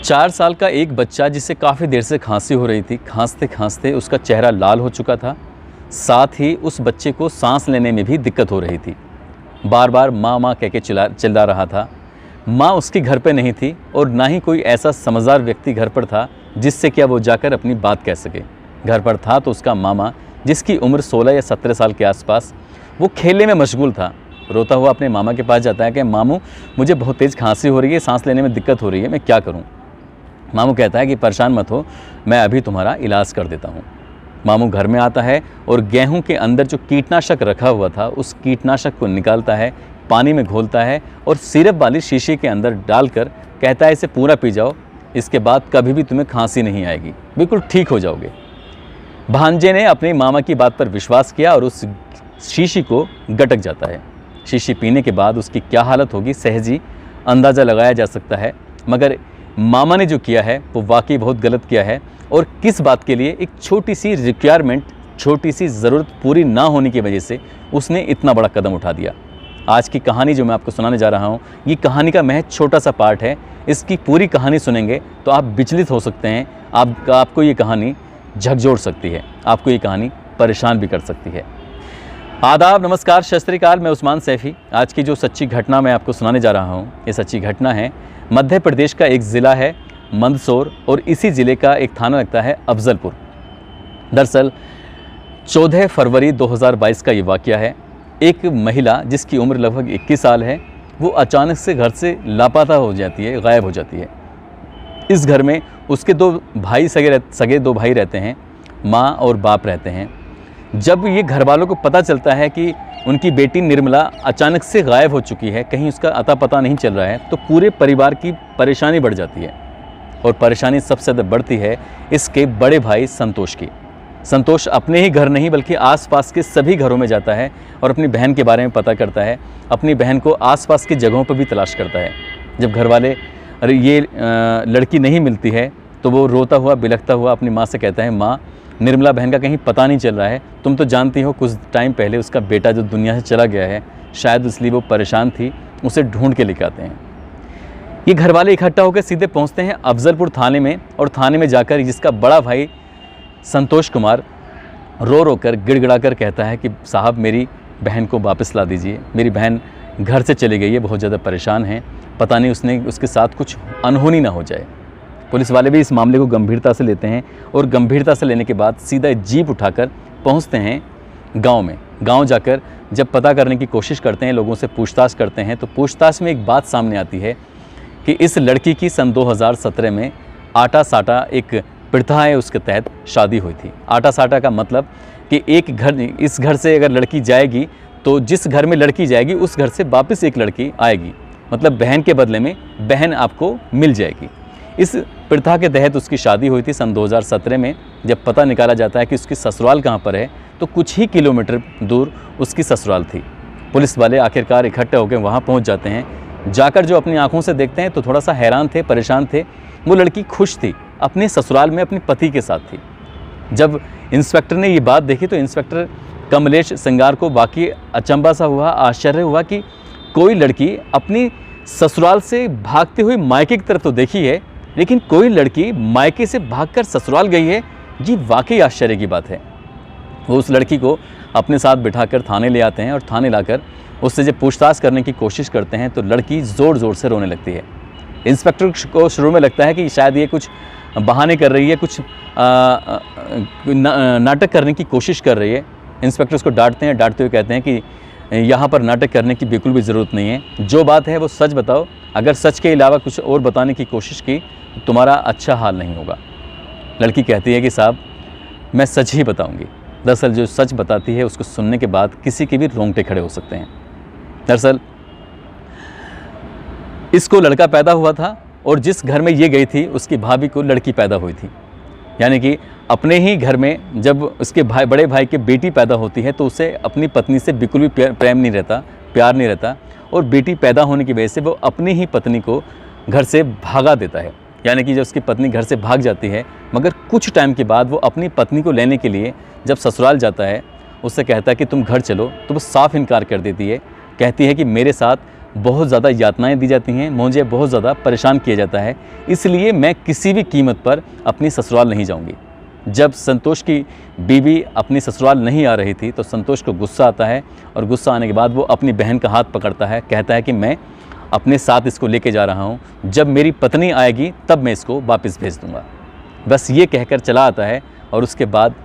4 साल का एक बच्चा जिसे काफ़ी देर से खांसी हो रही थी, खांसते खांसते उसका चेहरा लाल हो चुका था। साथ ही उस बच्चे को सांस लेने में भी दिक्कत हो रही थी। बार बार माँ माँ कह के चिल्ला रहा था। माँ उसके घर पे नहीं थी और ना ही कोई ऐसा समझदार व्यक्ति घर पर था जिससे क्या वो जाकर अपनी बात कह सके। घर पर था तो उसका मामा, जिसकी उम्र 16 या 17 साल के आसपास, वो खेलने में मशगूल था। रोता हुआ अपने मामा के पास जाता है कि मामू, मुझे बहुत तेज़ खांसी हो रही है, सांस लेने में दिक्कत हो रही है, मैं क्या करूं? मामू कहता है कि परेशान मत हो, मैं अभी तुम्हारा इलाज कर देता हूं। मामू घर में आता है और गेहूं के अंदर जो कीटनाशक रखा हुआ था उस कीटनाशक को निकालता है, पानी में घोलता है और सिरप वाली शीशी के अंदर डालकर कहता है इसे पूरा पी जाओ, इसके बाद कभी भी तुम्हें खांसी नहीं आएगी, बिल्कुल ठीक हो जाओगे। भांजे ने अपनी मामा की बात पर विश्वास किया और उस शीशी को गटक जाता है। शीशी पीने के बाद उसकी क्या हालत होगी सहज ही अंदाज़ा लगाया जा सकता है, मगर मामा ने जो किया है वो वाकई बहुत गलत किया है। और किस बात के लिए? एक छोटी सी रिक्वायरमेंट, छोटी सी ज़रूरत पूरी ना होने की वजह से उसने इतना बड़ा कदम उठा दिया। आज की कहानी जो मैं आपको सुनाने जा रहा हूँ, ये कहानी का महज छोटा सा पार्ट है। इसकी पूरी कहानी सुनेंगे तो आप विचलित हो सकते हैं, आपको ये कहानी झकझोर सकती है, आपको ये कहानी परेशान भी कर सकती है। आदाब, नमस्कार, सत श्री अकाल। मैं उस्मान सैफ़ी। आज की जो सच्ची घटना मैं आपको सुनाने जा रहा हूँ, ये सच्ची घटना है मध्य प्रदेश का एक ज़िला है मंदसौर और इसी ज़िले का एक थाना लगता है अफजलपुर। दरअसल 14 फरवरी 2022 का ये वाक़या है। एक महिला जिसकी उम्र लगभग 21 साल है, वो अचानक से घर से लापता हो जाती है, गायब हो जाती है। इस घर में उसके सगे दो भाई रहते हैं, माँ और बाप रहते हैं। जब ये घर वालों को पता चलता है कि उनकी बेटी निर्मला अचानक से गायब हो चुकी है, कहीं उसका अता पता नहीं चल रहा है, तो पूरे परिवार की परेशानी बढ़ जाती है। और परेशानी सबसे ज़्यादा बढ़ती है इसके बड़े भाई संतोष की। संतोष अपने ही घर नहीं बल्कि आसपास के सभी घरों में जाता है और अपनी बहन के बारे में पता करता है। अपनी बहन को आसपास की जगहों पर भी तलाश करता है। जब घर वाले अरे ये लड़की नहीं मिलती है तो वो रोता हुआ बिलखता हुआ अपनी माँ से कहता है, माँ, निर्मला बहन का कहीं पता नहीं चल रहा है। तुम तो जानती हो कुछ टाइम पहले उसका बेटा जो दुनिया से चला गया है, शायद इसलिए वो परेशान थी, उसे ढूंढ के लेकर आते हैं। ये घर वाले इकट्ठा होकर सीधे पहुंचते हैं अफजलपुर थाने में और थाने में जाकर जिसका बड़ा भाई संतोष कुमार रो रो कर गिड़गिड़ा कर कहता है कि साहब, मेरी बहन को वापस ला दीजिए, मेरी बहन घर से चली गई है, बहुत ज़्यादा परेशान है, पता नहीं उसके साथ कुछ अनहोनी ना हो जाए। पुलिस वाले भी इस मामले को गंभीरता से लेते हैं और गंभीरता से लेने के बाद सीधा जीप उठाकर पहुंचते हैं गांव में। गांव जाकर जब पता करने की कोशिश करते हैं, लोगों से पूछताछ करते हैं, तो पूछताछ में एक बात सामने आती है कि इस लड़की की सन 2017 में आटा साटा एक प्रथा है, उसके तहत शादी हुई थी। आटा साटा का मतलब कि इस घर से अगर लड़की जाएगी तो जिस घर में लड़की जाएगी उस घर से वापस एक लड़की आएगी, मतलब बहन के बदले में बहन आपको मिल जाएगी। इस प्रथा के तहत उसकी शादी हुई थी सन 2017 में। जब पता निकाला जाता है कि उसकी ससुराल कहाँ पर है, तो कुछ ही किलोमीटर दूर उसकी ससुराल थी। पुलिस वाले आखिरकार इकट्ठे होकर वहाँ पहुँच जाते हैं। जाकर जो अपनी आंखों से देखते हैं तो थोड़ा सा हैरान थे, परेशान थे। वो लड़की खुश थी, अपने ससुराल में अपने पति के साथ थी। जब इंस्पेक्टर ने ये बात देखी तो इंस्पेक्टर कमलेश सिंगार को वाकई अचंभा सा हुआ, आश्चर्य हुआ कि कोई लड़की अपनी ससुराल से भागते हुए मायके की तरफ तो देखी है, लेकिन कोई लड़की मायके से भागकर ससुराल गई है, जी वाकई आश्चर्य की बात है। वो उस लड़की को अपने साथ बिठाकर थाने ले आते हैं और थाने लाकर उससे जब पूछताछ करने की कोशिश करते हैं तो लड़की ज़ोर ज़ोर से रोने लगती है। इंस्पेक्टर को शुरू में लगता है कि शायद ये कुछ बहाने कर रही है, कुछ नाटक करने की कोशिश कर रही है। इंस्पेक्टर उसको डांटते हैं, डांटते हुए कहते हैं कि यहाँ पर नाटक करने की बिल्कुल भी ज़रूरत नहीं है, जो बात है वो सच बताओ, अगर सच के अलावा कुछ और बताने की कोशिश की तो तुम्हारा अच्छा हाल नहीं होगा। लड़की कहती है कि साहब, मैं सच ही बताऊंगी। दरअसल जो सच बताती है उसको सुनने के बाद किसी के भी रोंगटे खड़े हो सकते हैं। दरअसल इसको लड़का पैदा हुआ था और जिस घर में ये गई थी उसकी भाभी को लड़की पैदा हुई थी। यानी कि अपने ही घर में जब उसके बड़े भाई के बेटी पैदा होती है तो उसे अपनी पत्नी से बिल्कुल भी प्रेम नहीं रहता, प्यार नहीं रहता, और बेटी पैदा होने की वजह से वो अपनी ही पत्नी को घर से भागा देता है। यानी कि जब उसकी पत्नी घर से भाग जाती है, मगर कुछ टाइम के बाद वो अपनी पत्नी को लेने के लिए जब ससुराल जाता है, उससे कहता है कि तुम घर चलो, तो वो साफ इनकार कर देती है। कहती है कि मेरे साथ बहुत ज़्यादा यातनाएं दी जाती हैं, मुझे बहुत ज़्यादा परेशान किया जाता है, इसलिए मैं किसी भी कीमत पर अपनी ससुराल नहीं जाऊंगी। जब संतोष की बीवी अपनी ससुराल नहीं आ रही थी तो संतोष को गुस्सा आता है और गुस्सा आने के बाद वो अपनी बहन का हाथ पकड़ता है, कहता है कि मैं अपने साथ इसको लेके जा रहा हूँ, जब मेरी पत्नी आएगी तब मैं इसको वापस भेज दूँगा। बस ये कहकर चला आता है और उसके बाद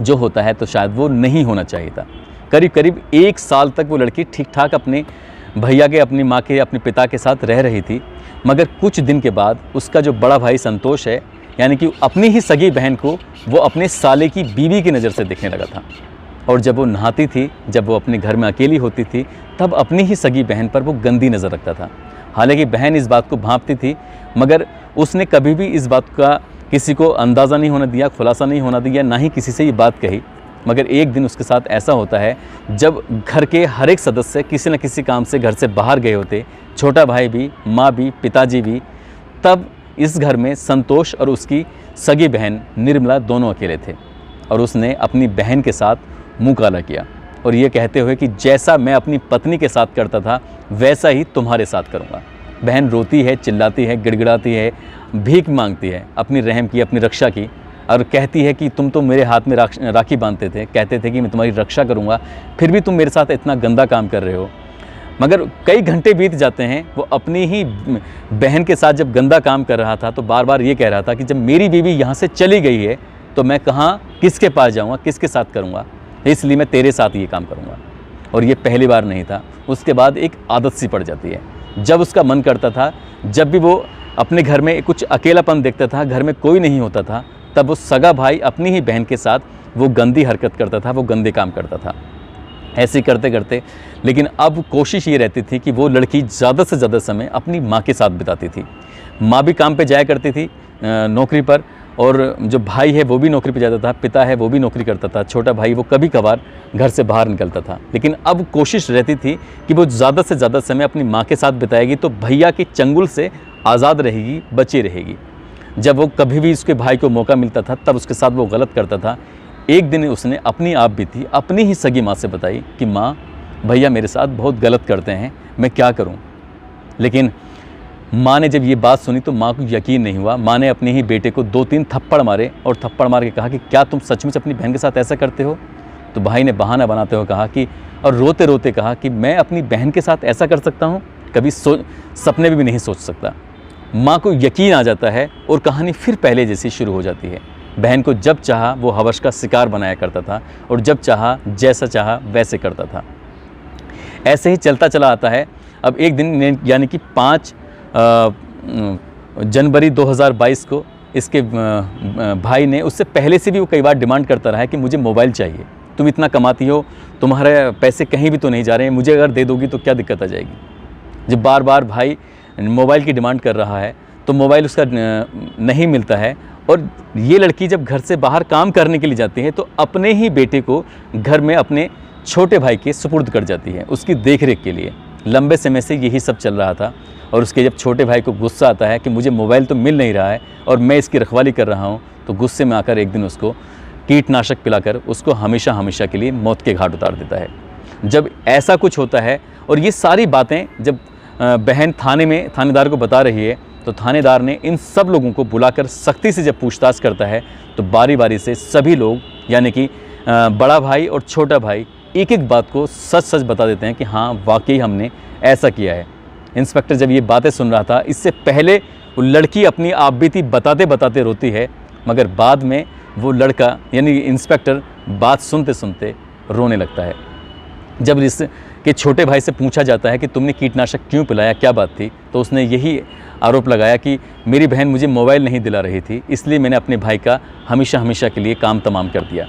जो होता है तो शायद वो नहीं होना चाहिए था। करीब करीब 1 साल तक वो लड़की ठीक ठाक अपने भैया के, अपनी माँ के, अपने पिता के साथ रह रही थी, मगर कुछ दिन के बाद उसका जो बड़ा भाई संतोष है, यानी कि अपनी ही सगी बहन को वो अपने साले की बीवी की नज़र से देखने लगा था। और जब वो नहाती थी, जब वो अपने घर में अकेली होती थी, तब अपनी ही सगी बहन पर वो गंदी नज़र रखता था। हालांकि बहन इस बात को भांपती थी, मगर उसने कभी भी इस बात का किसी को अंदाज़ा नहीं होने दिया, खुलासा नहीं होना दिया, ना ही किसी से ये बात कही। मगर एक दिन उसके साथ ऐसा होता है, जब घर के हर एक सदस्य किसी न किसी काम से घर से बाहर गए होते, छोटा भाई भी, माँ भी, पिताजी भी, तब इस घर में संतोष और उसकी सगी बहन निर्मला दोनों अकेले थे। और उसने अपनी बहन के साथ मुँह काला किया और ये कहते हुए कि जैसा मैं अपनी पत्नी के साथ करता था वैसा ही तुम्हारे साथ करूँगा। बहन रोती है, चिल्लाती है, गिड़गिड़ाती है, भीख मांगती है अपनी रहम की, अपनी रक्षा की, और कहती है कि तुम तो मेरे हाथ में राखी बांधते थे, कहते थे कि मैं तुम्हारी रक्षा करूँगा, फिर भी तुम मेरे साथ इतना गंदा काम कर रहे हो। मगर कई घंटे बीत जाते हैं, वो अपनी ही बहन के साथ जब गंदा काम कर रहा था तो बार बार ये कह रहा था कि जब मेरी बीवी यहाँ से चली गई है तो मैं कहाँ, किसके पास जाऊँगा, किसके साथ करूँगा, इसलिए मैं तेरे साथ ये काम करूँगा। और ये पहली बार नहीं था, उसके बाद एक आदत सी पड़ जाती है। जब उसका मन करता था, जब भी वो अपने घर में कुछ अकेलापन देखता था, घर में कोई नहीं होता था, तब वो सगा भाई अपनी ही बहन के साथ वो गंदी हरकत करता था, वो गंदे काम करता था। ऐसे करते करते लेकिन अब कोशिश ये रहती थी कि वो लड़की ज़्यादा से ज़्यादा समय अपनी माँ के साथ बिताती थी। माँ भी काम पे जाया करती थी नौकरी पर, और जो भाई है वो भी नौकरी पे जाता था, पिता है वो भी नौकरी करता था, छोटा भाई वो कभी कभार घर से बाहर निकलता था। लेकिन अब कोशिश रहती थी कि वो ज़्यादा से ज़्यादा समय अपनी माँ के साथ बिताएगी तो भैया के चंगुल से आज़ाद रहेगी, बची रहेगी। जब वो कभी भी उसके भाई को मौका मिलता था तब उसके साथ वो गलत करता था। एक दिन उसने अपनी आप बीती अपनी ही सगी माँ से बताई कि माँ, भैया मेरे साथ बहुत गलत करते हैं, मैं क्या करूँ। लेकिन माँ ने जब ये बात सुनी तो माँ को यकीन नहीं हुआ। माँ ने अपने ही बेटे को 2-3 थप्पड़ मारे और थप्पड़ मार के कहा कि क्या तुम सचमुच अपनी बहन के साथ ऐसा करते हो। तो भाई ने बहाना बनाते हुए कहा कि, और रोते रोते कहा कि मैं अपनी बहन के साथ ऐसा कर सकता हूँ, कभी सपने में भी नहीं सोच सकता। माँ को यकीन आ जाता है और कहानी फिर पहले जैसी शुरू हो जाती है। बहन को जब चाहा वो हवस का शिकार बनाया करता था और जब चाहा जैसा चाहा वैसे करता था। ऐसे ही चलता चला आता है। अब एक दिन यानी कि 5 जनवरी 2022 को इसके भाई ने, उससे पहले से भी वो कई बार डिमांड करता रहा है कि मुझे मोबाइल चाहिए, तुम इतना कमाती हो, तुम्हारे पैसे कहीं भी तो नहीं जा रहे हैं, मुझे अगर दे दोगी तो क्या दिक्कत आ जाएगी। जब बार बार भाई मोबाइल की डिमांड कर रहा है तो मोबाइल उसका नहीं मिलता है। और ये लड़की जब घर से बाहर काम करने के लिए जाती है तो अपने ही बेटे को घर में अपने छोटे भाई के सुपुर्द कर जाती है उसकी देखरेख के लिए। लंबे समय से यही सब चल रहा था और उसके जब छोटे भाई को गुस्सा आता है कि मुझे मोबाइल तो मिल नहीं रहा है और मैं इसकी रखवाली कर रहा हूँ, तो गुस्से में आकर एक दिन उसको कीटनाशक पिलाकर उसको हमेशा हमेशा के लिए मौत के घाट उतार देता है। जब ऐसा कुछ होता है और ये सारी बातें जब बहन थानेदार को बता रही है तो थानेदार ने इन सब लोगों को बुलाकर सख्ती से जब पूछताछ करता है तो बारी बारी से सभी लोग, यानी कि बड़ा भाई और छोटा भाई, एक एक बात को सच सच बता देते हैं कि हाँ वाकई हमने ऐसा किया है। इंस्पेक्टर जब ये बातें सुन रहा था, इससे पहले वो लड़की अपनी आप बीती बताते बताते रोती है, मगर बाद में वो लड़का यानी इंस्पेक्टर बात सुनते सुनते रोने लगता है। जब इसके छोटे भाई से पूछा जाता है कि तुमने कीटनाशक क्यों पिलाया, क्या बात थी, तो उसने यही आरोप लगाया कि मेरी बहन मुझे मोबाइल नहीं दिला रही थी, इसलिए मैंने अपने भाई का हमेशा हमेशा के लिए काम तमाम कर दिया।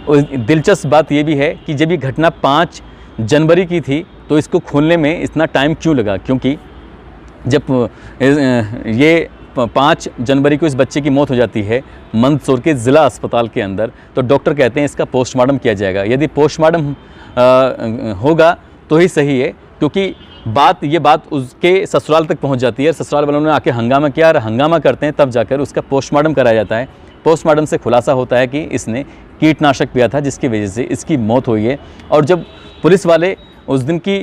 और दिलचस्प बात यह भी है कि जब ये घटना 5 जनवरी की थी तो इसको खोलने में इतना टाइम क्यों लगा, क्योंकि जब ये 5 जनवरी को इस बच्चे की मौत हो जाती है मंदसौर के ज़िला अस्पताल के अंदर, तो डॉक्टर कहते हैं इसका पोस्टमार्टम किया जाएगा। यदि पोस्टमार्टम होगा तो ही सही है, क्योंकि ये बात उसके ससुराल तक पहुंच जाती है। ससुराल वालों ने आके हंगामा किया और हंगामा करते हैं, तब जाकर उसका पोस्टमार्टम कराया जाता है। पोस्टमार्टम से खुलासा होता है कि इसने कीटनाशक पिया था जिसकी वजह से इसकी मौत हुई है। और जब पुलिस वाले उस दिन की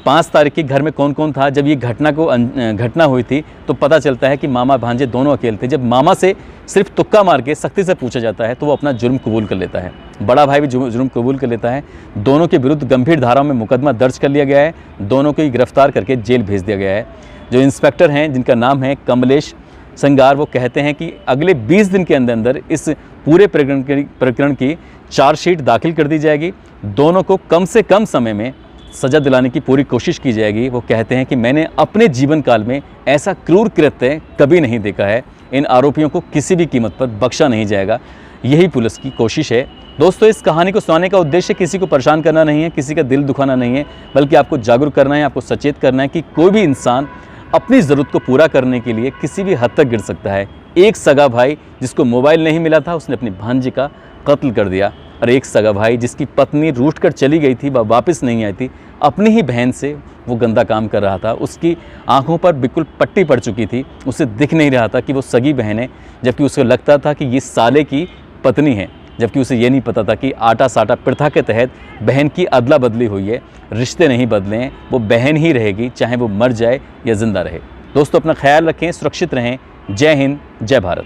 5 तारीख की घर में कौन कौन था। जब ये घटना हुई थी तो पता चलता है कि मामा भांजे दोनों अकेले थे। जब मामा से सिर्फ तुक्का मार के सख्ती से पूछा जाता है तो वो अपना जुर्म कबूल कर लेता है। बड़ा भाई भी जुर्म कबूल कर लेता है। दोनों के विरुद्ध गंभीर धाराओं में मुकदमा दर्ज कर लिया गया है। दोनों को ही गिरफ्तार करके जेल भेज दिया गया है। जो इंस्पेक्टर हैं जिनका नाम है कमलेश संगार, वो कहते हैं कि अगले 20 दिन के अंदर इस पूरे प्रकरण की चार्जशीट दाखिल कर दी जाएगी। दोनों को कम से कम समय में सज़ा दिलाने की पूरी कोशिश की जाएगी। वो कहते हैं कि मैंने अपने जीवन काल में ऐसा क्रूर कृत्य कभी नहीं देखा है। इन आरोपियों को किसी भी कीमत पर बख्शा नहीं जाएगा। यही पुलिस की कोशिश है। दोस्तों, इस कहानी को सुनाने का उद्देश्य किसी को परेशान करना नहीं है, किसी का दिल दुखाना नहीं है, बल्कि आपको जागरूक करना है, आपको सचेत करना है कि कोई भी इंसान अपनी ज़रूरत को पूरा करने के लिए किसी भी हद तक गिर सकता है। एक सगा भाई जिसको मोबाइल नहीं मिला था, उसने अपनी भांजी का कत्ल कर दिया। और एक सगा भाई जिसकी पत्नी रूठ कर चली गई थी, वह वापस नहीं आई थी, अपनी ही बहन से वो गंदा काम कर रहा था। उसकी आंखों पर बिल्कुल पट्टी पड़ चुकी थी, उसे दिख नहीं रहा था कि वो सगी बहन है, जबकि उसे लगता था कि ये साले की पत्नी है, जबकि उसे ये नहीं पता था कि आटा साटा प्रथा के तहत बहन की अदला बदली हुई है। रिश्ते नहीं बदले हैं, वो बहन ही रहेगी, चाहे वो मर जाए या ज़िंदा रहे। दोस्तों, अपना ख्याल रखें, सुरक्षित रहें। जय हिंद, जय भारत।